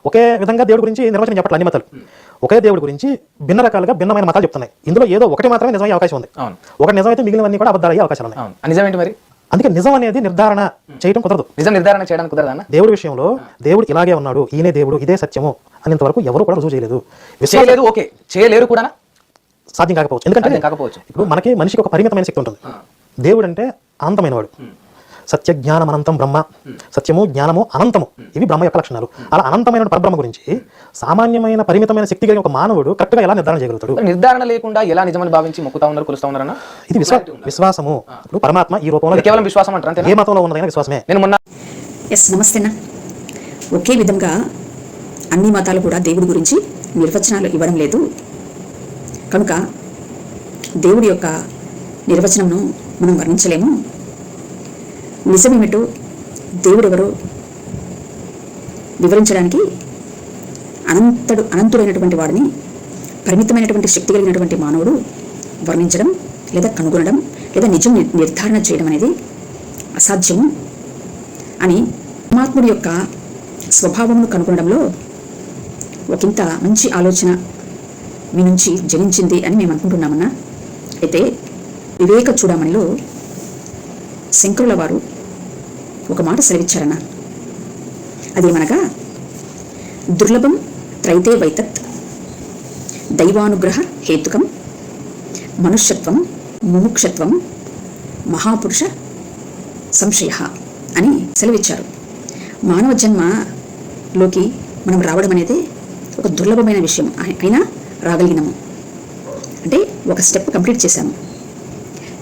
ఒకే విధంగా దేవుడి గురించి నిర్వచనం చెప్పట్ల అన్ని మతాలు. ఒకే దేవుడి గురించి భిన్న రకాలుగా భిన్నమైన మతాలు చెప్తున్నాయి. ఇందులో ఏదో ఒకటి మాత్రమే నిజమయ్యే అవకాశం ఉంది. ఒకటి నిజమైతే మిగిలినవన్నీ కూడా అబద్ధాలు అయ్యే అవకాశాలు ఉన్నాయి. నిజమేంటి మరి? అందుకే నిజం అనేది నిర్ధారణ చేయడం కుదరదు. నిజం నిర్ధారణ చేయడానికి కుదరదన్న. దేవుడి విషయంలో దేవుడు ఇలాగే ఉన్నాడు, ఈయనే దేవుడు, ఇదే సత్యము అనేంత వరకు ఎవరు కూడా రుజువు చేయలేదు. ఓకే, చేయలేరు కూడా, సాధ్యం కాకపోవచ్చు. ఎందుకంటే ఇప్పుడు మనకి మనిషికి ఒక పరిమితమైన శక్తి ఉంటుంది. దేవుడు అంటే అనంతమైన వాడు. సత్య జ్ఞానం అనంతం బ్రహ్మ, సత్యము జ్ఞానము అనంతము, ఇవి బ్రహ్మ యొక్క లక్షణాలు. అలా అనంతమైన పరబ్రహ్మ గురించి సామాన్యమైన పరిమితమైన శక్తి కలిగిన ఒక మానవుడు కరెక్ట్గా ఎలా నిర్ధారణ చేయగలుగుతాడు? నిర్ధారణ లేకుండా ఎలా నిజమని భావించి మొక్కుతా ఉన్నారు, కొలుస్తా ఉన్నారన్న? ఇది విశ్వాసము. ఇప్పుడు పరమాత్మ ఈ రూపంలో కేవలం విశ్వాసం అంటారు. ఏ మతంలో ఉన్నదైనా విశ్వాసమే. నేను మొన్న నమస్తేనా. ఒకే విధంగా అన్ని మతాలు కూడా దేవుడి గురించి నిర్వచనాలు ఇవ్వడం లేదు కనుక దేవుడి యొక్క నిర్వచనంను మనం వర్ణించలేము. నిజమేమిటో దేవుడెవరో వివరించడానికి అనంతుడైనటువంటి వాడిని పరిమితమైనటువంటి శక్తి కలిగినటువంటి మానవుడు వర్ణించడం లేదా కనుగొనడం లేదా నిజం నిర్ధారణ చేయడం అనేది అసాధ్యము అని పరమాత్ముడి యొక్క స్వభావమును కనుగొనడంలో ఒకంత మంచి ఆలోచన మీ నుంచి జనించింది అని మేము అనుకుంటున్నామన్నా. అయితే వివేక చూడమనిలో శంకరుల వారు ఒక మాట సెలవిచ్చారన్న. అదేమనగా, దుర్లభం త్రైతే వైతత్ దైవానుగ్రహ హేతుకం మనుష్యత్వం ముముక్షత్వం మహాపురుష సంశయ అని సెలవిచ్చారు. మానవ జన్మలోకి మనం రావడం అనేది ఒక దుర్లభమైన విషయం. అయినా రాగలిగినాము అంటే ఒక స్టెప్ కంప్లీట్ చేశాము.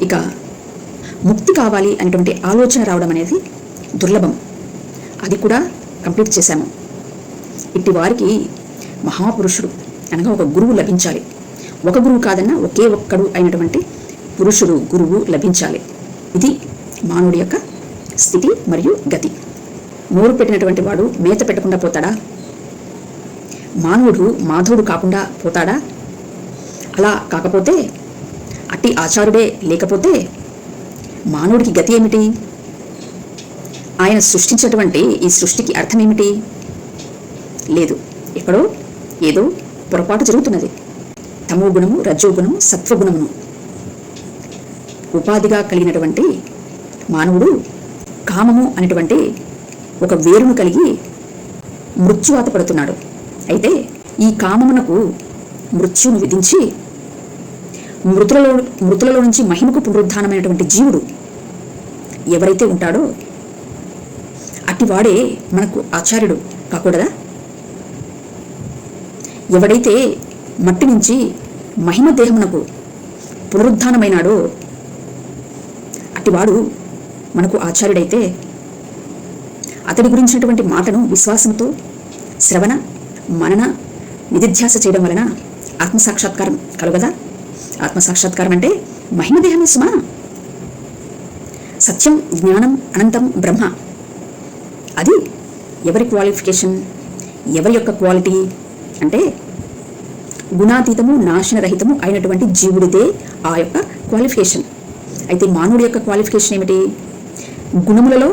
ఇక ముక్తి కావాలి అనేటువంటి ఆలోచన రావడం అనేది దుర్లభం, అది కూడా కంప్లీట్ చేశాము. ఇట్టి వారికి మహాపురుషుడు అనగా ఒక గురువు లభించాలి. ఒక గురువు కాదన్నా ఒకే ఒక్కడు అయినటువంటి పురుషుడు, గురువు లభించాలి. ఇది మానవుడి యొక్క స్థితి మరియు గతి. నోరు పెట్టినటువంటి వాడు మేత పెట్టకుండా పోతాడా? మానవుడు మాధవుడు కాకుండా పోతాడా? అలా కాకపోతే, అట్టి ఆచారుడే లేకపోతే మానవుడికి గతి ఏమిటి? ఆయన సృష్టించినటువంటి ఈ సృష్టికి అర్థం ఏమిటి? లేదు. ఎక్కడో ఏదో పొరపాటు జరుగుతున్నది. తమో గుణము, రజో గుణము, సత్వగుణమును ఉపాధిగా కలిగినటువంటి మానవుడు కామము అనేటువంటి ఒక వేరును కలిగి మృత్యువాత పడుతున్నాడు. అయితే ఈ కామమునకు మృత్యును విధించి మృతులలో నుంచి మహిమకు పునరుద్ధానమైనటువంటి జీవుడు ఎవరైతే ఉంటాడో అట్టివాడే మనకు ఆచార్యుడు కాకూడదా? ఎవడైతే మట్టి నుంచి మహిమ దేహమునకు పునరుద్ధానమైనాడో అట్టివాడు మనకు ఆచార్యుడైతే అతడి గురించినటువంటి మాటను విశ్వాసంతో శ్రవణ మనన నిధిధ్యాస చేయడం వలన ఆత్మసాక్షాత్కారం కలుగదా? ఆత్మసాక్షాత్కారం అంటే మహిమదేహమే సుమా. సత్యం జ్ఞానం అనంతం బ్రహ్మ, అది ఎవరి క్వాలిఫికేషన్, ఎవరి యొక్క క్వాలిటీ అంటే గుణాతీతము నాశనరహితము అయినటువంటి జీవుడిదే ఆ యొక్క క్వాలిఫికేషన్. అయితే మానవుడి యొక్క క్వాలిఫికేషన్ ఏమిటి? గుణములలో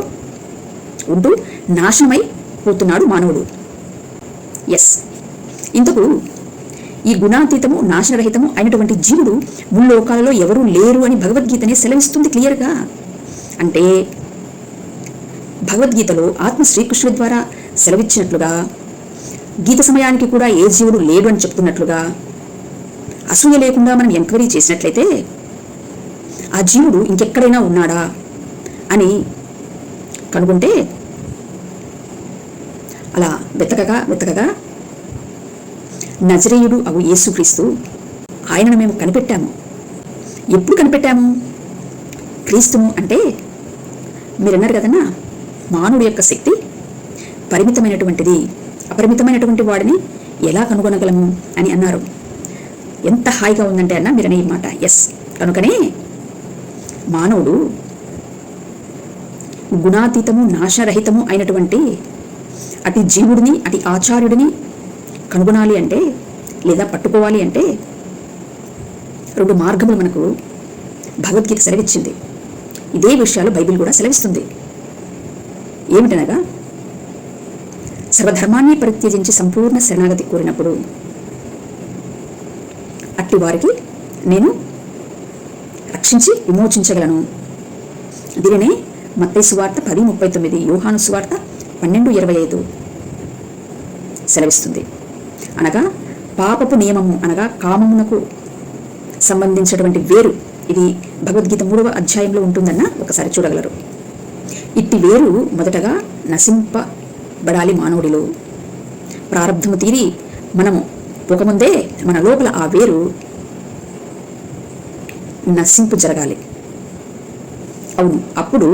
ఉంటూ నాశనమై పోతున్నాడు మానవుడు. ఎస్, ఇంతకు ఈ గుణాతీతము నాశనరహితము అయినటువంటి జీవుడు ముల్లోకాలలో ఎవరూ లేరు అని భగవద్గీతనే సెలవిస్తుంది క్లియర్గా. అంటే భగవద్గీతలో ఆత్మ శ్రీకృష్ణుడి ద్వారా సెలవిచ్చినట్లుగా గీత సమయానికి కూడా ఏ జీవుడు లేడు అని చెప్తున్నట్లుగా అసూయ లేకుండా మనం ఎంక్వైరీ చేసినట్లయితే ఆ జీవుడు ఇంకెక్కడైనా ఉన్నాడా అని కనుగొంటే అలా వెతకగా నజరేయుడు అగు యేసుక్రీస్తు, ఆయనను మేము కనిపెట్టాము. ఎప్పుడు కనిపెట్టాము? క్రీస్తును అంటే మీరన్నారు కదన్నా, మానవుడి యొక్క శక్తి పరిమితమైనటువంటిది, అపరిమితమైనటువంటి వాడిని ఎలా కనుగొనగలము అని అన్నారు. ఎంత హాయిగా ఉందంటే అన్న మీరనే ఈ మాట. ఎస్, కనుకనే మానవుడు గుణాతీతము నాశరహితము అయినటువంటి అటు జీవుడిని, అటు ఆచార్యుడిని కనుగొనాలి అంటే లేదా పట్టుకోవాలి అంటే రెండు మార్గములు మనకు భగవద్గీత సెలవిచ్చింది. ఇదే విషయాలు బైబిల్ కూడా సెలవిస్తుంది. ఏమిటనగా సర్వధర్మాన్ని పరిత్యజించి సంపూర్ణ శరణాగతి కోరినప్పుడు అట్టి వారికి నేను రక్షించి విమోచించగలను. దీనినే మత్తయి సువార్త 10:39, యోహాను సువార్త 12:25 సెలవిస్తుంది. అనగా పాపపు నియమము అనగా కామమునకు సంబంధించినటువంటి వేరు ఇది భగవద్గీత 3వ అధ్యాయంలో ఉంటుందన్న ఒకసారి చూడగలరు. ఇట్టి వేరు మొదటగా నశింపబడాలి మానవుడిలో. ప్రారంధము తీరి మనము పోకముందే మన లోపల ఆ వేరు నశింపు జరగాలి. అవును, అప్పుడు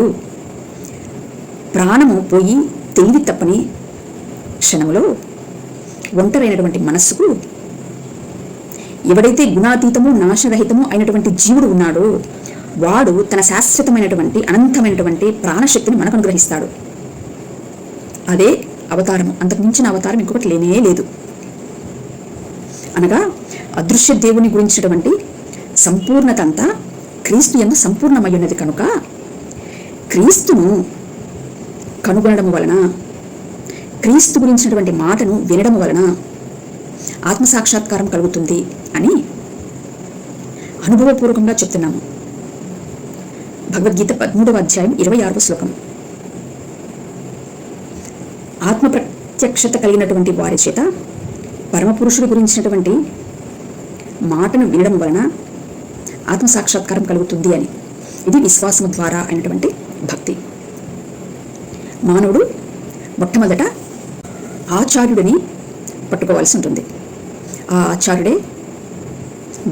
ప్రాణము పోయి తెలివి తప్పని క్షణంలో ఒంటరైనటువంటి మనస్సుకు ఎవడైతే గుణాతీతము నాశరహితము అయినటువంటి జీవుడు ఉన్నాడో వాడు తన శాశ్వతమైనటువంటి అనంతమైనటువంటి ప్రాణశక్తిని మనకు అనుగ్రహిస్తాడు. అదే అవతారము, అంతకు మించిన అవతారం ఇంకొకటి లేనే లేదు. అనగా అదృశ్య దేవుని గురించినటువంటి సంపూర్ణత అంతా క్రీస్తు యందు సంపూర్ణమై ఉన్నది కనుక క్రీస్తును కనుగొనడం వలన, క్రీస్తు గురించినటువంటి మాటను వినడం వలన ఆత్మసాక్షాత్కారం కలుగుతుంది అని అనుభవపూర్వకంగా చెప్తున్నాము. భగవద్గీత 13వ అధ్యాయం 26వ శ్లోకం. ఆత్మ ప్రత్యక్షత కలిగినటువంటి వారి చేత పరమపురుషుడు గురించినటువంటి మాటను వినడం వలన ఆత్మసాక్షాత్కారం కలుగుతుంది అని. ఇది విశ్వాసము ద్వారా అయినటువంటి భక్తి. మానవుడు మొట్టమొదట ఆచార్యుడిని పట్టుకోవాల్సి ఉంటుంది. ఆ ఆచార్యుడే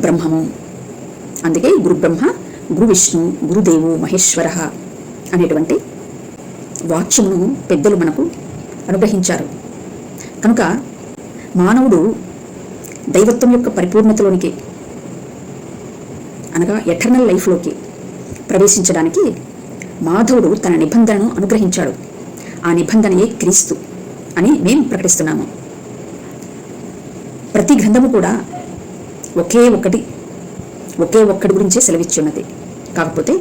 బ్రహ్మము. అందుకే గురు బ్రహ్మ, గురు విష్ణు, గురుదేవు మహేశ్వర అనేటువంటి వాక్యమును పెద్దలు మనకు అనుగ్రహించారు. కనుక మానవుడు దైవత్వం యొక్క పరిపూర్ణతలోనికి అనగా ఎటర్నల్ లైఫ్లోకి ప్రవేశించడానికి మాధవుడు తన నిబంధనను అనుగ్రహించాడు. ఆ నిబంధనయే క్రీస్తు అని మేము ప్రకటిస్తున్నాము. ప్రతి గ్రంథము కూడా ఒకే ఒక్కడి గురించే సెలవిచ్చున్నది. కాకపోతే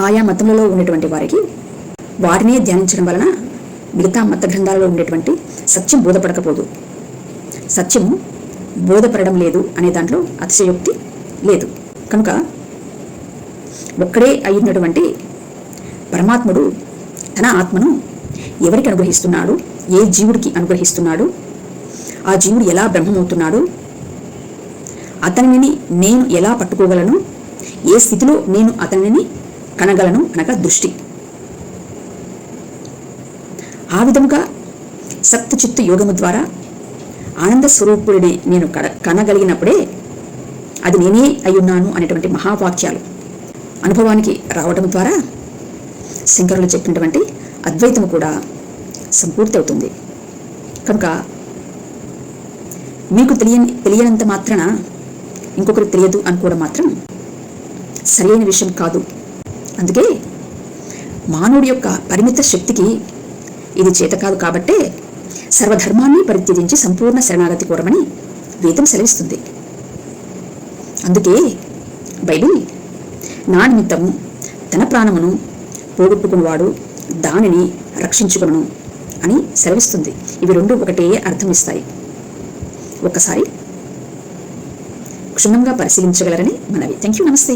ఆయా మతములలో ఉన్నటువంటి వారికి వారినే ధ్యానించడం వలన మిగతా మత గ్రంథాలలో ఉండేటువంటి సత్యం బోధపడకపోదు. సత్యము బోధపడడం లేదు అనే దాంట్లో అతిశయోక్తి లేదు. కనుక ఒక్కడే అయినటువంటి పరమాత్ముడు తన ఆత్మను ఎవరికి అనుగ్రహిస్తున్నాడు, ఏ జీవుడికి అనుగ్రహిస్తున్నాడు, ఆ జీవుడు ఎలా బ్రహ్మమవుతున్నాడు, అతనిని నేను ఎలా పట్టుకోగలను, ఏ స్థితిలో నేను అతనిని కనగలను అనగా దృష్టి. ఆ విధముగా సప్తచిత్త యోగము ద్వారా ఆనంద స్వరూపుడిని నేను కనగలిగినప్పుడే అది నేనే అయ్యున్నాను అనేటువంటి మహావాక్యాలు అనుభవానికి రావడం ద్వారా శంకరులు చెప్పినటువంటి అద్వైతము కూడా సంపూర్తి అవుతుంది. కనుక మీకు తెలియనంత మాత్రాన ఇంకొకరికి తెలియదు అనుకోవడం మాత్రం సరైన విషయం కాదు. అందుకే మానవుడి యొక్క పరిమిత శక్తికి ఇది చేత కాదు. కాబట్టే సర్వధర్మాన్ని పరిత్యజించి సంపూర్ణ శరణాగతి కోరమని వేదం సెలవిస్తుంది. అందుకే బైబిల్ నా నిమిత్తము తన ప్రాణమును పోగొట్టుకున్నవాడు దానిని రక్షించుకును అని సెలవిస్తుంది. ఇవి రెండు ఒకటే అర్థం ఇస్తాయి. ఒక్కసారి క్షుణ్ణంగా పరిశీలించగలరని మనవి. Thank you. నమస్తే.